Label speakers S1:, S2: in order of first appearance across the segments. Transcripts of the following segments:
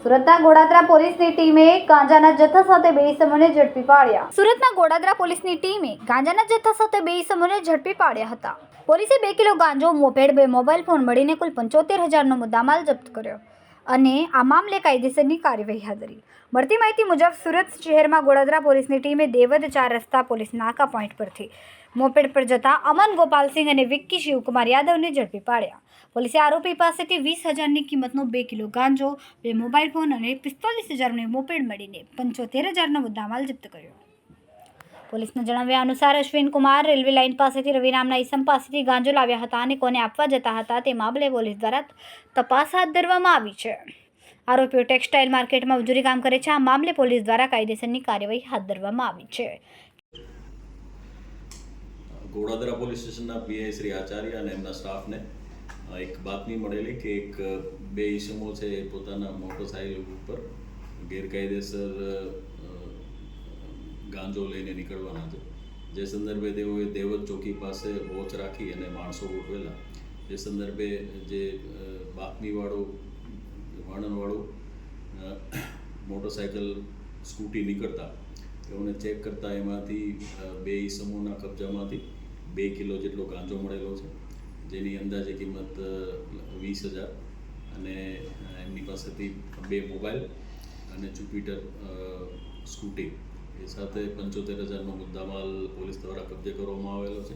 S1: સુરતના ગોડાદરા પોલીસની ટીમે ગાંજાના જથ્થા સાથે 2 ઇસમોને ઝડપી પાડ્યા. સુરતના ગોડાદરા પોલીસની ટીમે ગાંજાના જથ્થા સાથે 2 ઇસમોને ઝડપી પાડ્યા હતા. પોલીસે 2 કિલો ગાંજો, મોપેડ, 2 મોબાઈલ ફોન મળીને કુલ 75,000નો મુદ્દામાલ જપ્ત કર્યો અને આ મામલે કાયદેસરની કાર્યવાહી હાથ ધરી. મળતી માહિતી મુજબ સુરત શહેરમાં ગોડાદરા પોલીસની ટીમે દેવદ 4 રસ્તા પોલીસ નાકા પોઈન્ટ પરથી મોપેડ પર જતા અમન ગોપાલસિંહ અને વિક્કી શિવકુમાર યાદવને ઝડપી પાડ્યા. પોલીસે આરોપી પાસેથી 20,000ની કિંમતનો 2 કિલો ગાંજો, 2 મોબાઈલ ફોન અને 45,000નો મોપેડ મળીને 75,000નો મુદ્દામાલ જપ્ત કર્યો. પોલીસના જણાવ્યા અનુસાર અશ્વિન કુમાર રેલવે લાઇન પાસેથી રવિ નામના ઈસમ પાસેથી ગાંજો લાવ્યા હતા અને કોને આપવા જતા હતા તે મામલે પોલીસ દ્વારા તપાસ હાથ ધરવામાં આવી છે. આરોપીઓ ટેક્સટાઇલ માર્કેટમાં મજૂરી કામ કરે છે. આ મામલે પોલીસ દ્વારા કાયદેસરની કાર્યવાહી હાથ ધરવામાં આવી છે.
S2: ગોડાદરા પોલીસ સ્ટેશનના પીઆઈ શ્રી આચાર્ય અને એમના સ્ટાફને એક બાતમી મળેલી કે એક 2 ઈસમો છે એ પોતાના મોટરસાઇકલ ઉપર ગેરકાયદેસર ગાંજો લઈને નીકળવાના છે. જે સંદર્ભે તેઓએ દેવદ ચોકી પાસે વોચ રાખી અને માણસો ગોઠવેલા. એ સંદર્ભે જે બાતમીવાળું વર્ણનવાળું મોટરસાઇકલ સ્કૂટી નીકળતા તેઓને ચેક કરતા એમાંથી 2 ઈસમોના કબજામાંથી 2 કિલો જેટલો ગાંજો મળેલો છે, જેની અંદાજે કિંમત 20,000 અને એમની પાસેથી 2 મોબાઈલ અને જુપિટર સ્કૂટી એ સાથે 75,000નો મુદ્દામાલ પોલીસ દ્વારા કબજે કરવામાં આવેલો છે.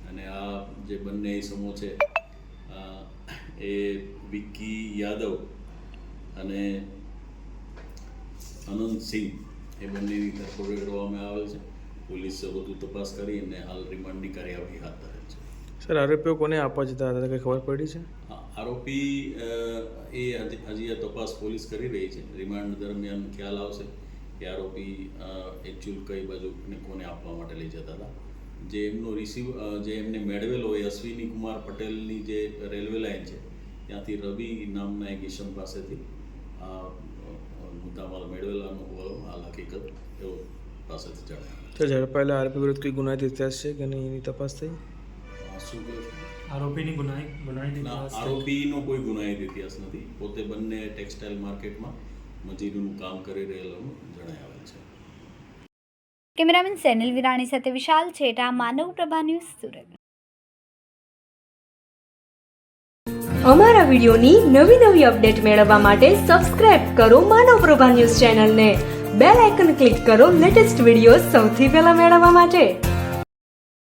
S2: અને આ જે બંને ઈસમો છે એ વિક્કી યાદવ અને અનંતસિંહ એ બંનેની ધરપકડ કરવામાં આવેલ છે. પોલીસ વધુ તપાસ કરી અને હાલ રિમાન્ડની કાર્યવાહી હાથ ધરેલ છે.
S3: સર, આરોપીઓ કોને આપવા જતા હતા, કંઈ ખબર પડી છે?
S2: આરોપી એ હજી આ તપાસ પોલીસ કરી રહી છે. રિમાન્ડ દરમિયાન ખ્યાલ આવશે કે આરોપી એકચ્યુઅલ કઈ બાજુ ને કોને આપવા માટે લઈ જતા હતા. જે એમનો જે એમને મેળવેલો એ અશ્વિની કુમાર પટેલની જે રેલવે લાઇન છે ત્યાંથી રવિ નામના એક ઈસમ પાસેથી આ મુદ્દામાલ મેળવેલાનો હોવાનો હાલ હકીકત એવો પાસેથી જણાવ્યું.
S3: સર, ઝડપાયેલા આરોપી વિરુદ્ધ કોઈ ગુનાહિત ઇતિહાસ છે કે નહીં, એની તપાસ થઈ?
S2: શું કહો છો?
S4: આરોપીનો
S2: કોઈ ગુનાહિત ઇતિહાસ નથી. પોતે બંને ટેક્સટાઇલ માર્કેટમાં મજૂરીનું કામ કરી રહેલાનું જણાવેલ છે.
S1: કેમેરામેન સેનિલ વિરાણી સાથે વિશાલ છેટા, માનવ પ્રભા ન્યૂઝ, સુરત.
S5: અમારા વિડીયોની નવી અપડેટ મેળવવા માટે સબસ્ક્રાઇબ કરો માનવ પ્રભા ન્યૂઝ ચેનલને. બેલ આઇકન ક્લિક કરો લેટેસ્ટ વિડીયો સૌથી પહેલા મેળવવા માટે.